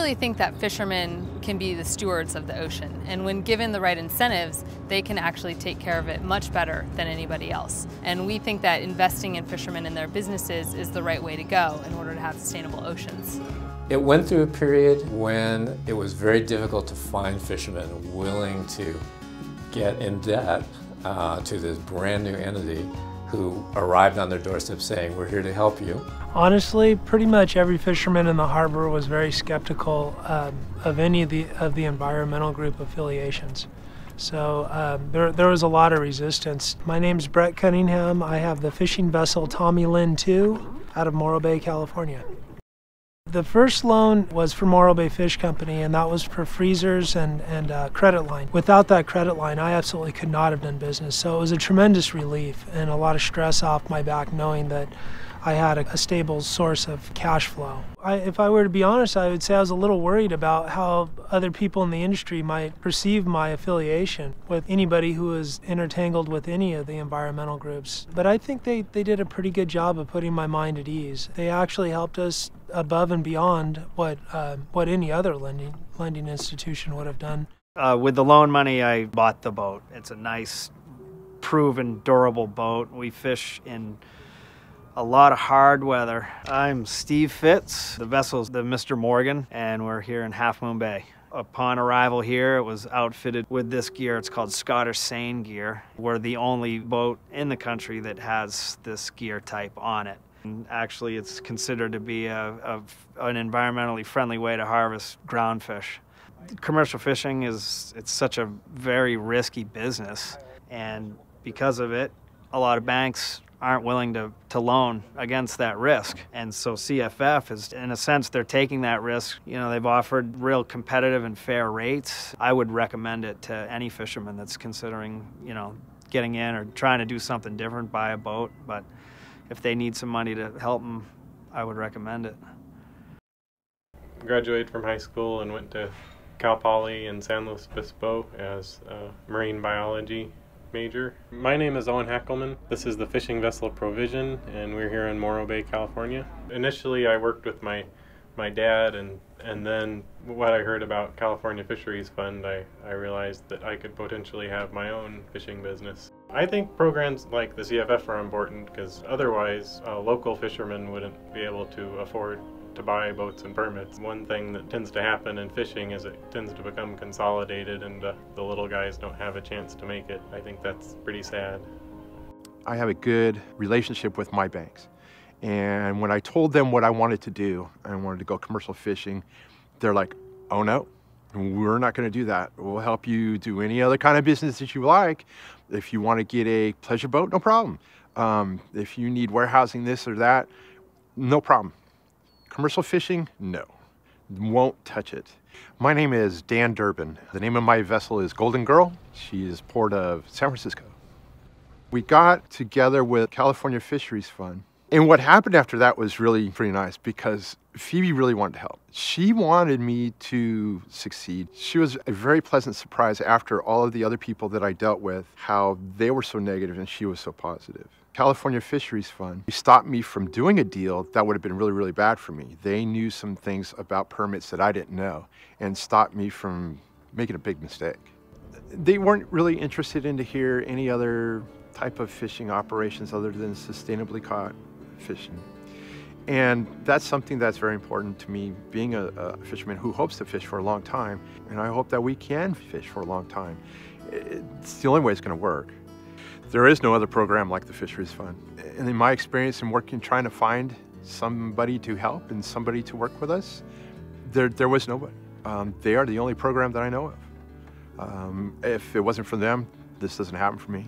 really think that fishermen can be the stewards of the ocean, and when given the right incentives, they can actually take care of it much better than anybody else. And we think that investing in fishermen and their businesses is the right way to go in order to have sustainable oceans. It went through a period when it was very difficult to find fishermen willing to get in debt to this brand new entity who arrived on their doorstep saying, "We're here to help you." Honestly, pretty much every fisherman in the harbor was very skeptical of any of the environmental group affiliations. So there was a lot of resistance. My name's Brett Cunningham. I have the fishing vessel Tommy Lynn II out of Morro Bay, California. The first loan was for Morro Bay Fish Company, and that was for freezers and credit line. Without that credit line, I absolutely could not have done business. So it was a tremendous relief and a lot of stress off my back knowing that I had a stable source of cash flow. If I were to be honest, I would say I was a little worried about how other people in the industry might perceive my affiliation with anybody who was intertangled with any of the environmental groups. But I think they did a pretty good job of putting my mind at ease. They actually helped us above and beyond what any other lending institution would have done. With the loan money, I bought the boat. It's a nice, proven, durable boat. We fish in a lot of hard weather. I'm Steve Fitz. The vessel's the Mr. Morgan, and we're here in Half Moon Bay. Upon arrival here, it was outfitted with this gear. It's called Scottish seine gear. We're the only boat in the country that has this gear type on it. And actually, it's considered to be an environmentally friendly way to harvest groundfish. Commercial fishing it's such a very risky business, and because of it, a lot of banks aren't willing to loan against that risk. And so CFF is, in a sense, they're taking that risk. You know, they've offered real competitive and fair rates. I would recommend it to any fisherman that's considering, you know, getting in or trying to do something different, buy a boat. But if they need some money to help them, I would recommend it. Graduated from high school and went to Cal Poly in San Luis Obispo as a marine biology major. My name is Owen Heckelman. This is the fishing vessel Provision, and we're here in Morro Bay, California. Initially, I worked with my dad, and then what I heard about California Fisheries Fund, I realized that I could potentially have my own fishing business. I think programs like the CFF are important because otherwise local fishermen wouldn't be able to afford to buy boats and permits. One thing that tends to happen in fishing is it tends to become consolidated and the little guys don't have a chance to make it. I think that's pretty sad. I have a good relationship with my banks. And when I told them what I wanted to do, I wanted to go commercial fishing, they're like, "Oh no, we're not going to do that. We'll help you do any other kind of business that you like. If you want to get a pleasure boat, no problem. If you need warehousing this or that, no problem. Commercial fishing, no, won't touch it." My name is Dan Durbin. The name of my vessel is Golden Girl. She is port of San Francisco. We got together with California Fisheries Fund. And what happened after that was really pretty nice because Phoebe really wanted to help. She wanted me to succeed. She was a very pleasant surprise after all of the other people that I dealt with, how they were so negative and she was so positive. California Fisheries Fund stopped me from doing a deal that would have been really, really bad for me. They knew some things about permits that I didn't know and stopped me from making a big mistake. They weren't really interested in to hear any other type of fishing operations other than sustainably caught fishing. And that's something that's very important to me, being a fisherman who hopes to fish for a long time, and I hope that we can fish for a long time. It's the only way it's going to work. There is no other program like the Fisheries Fund. And in my experience in working, trying to find somebody to help and somebody to work with us, there was nobody. They are the only program that I know of. If it wasn't for them, this doesn't happen for me.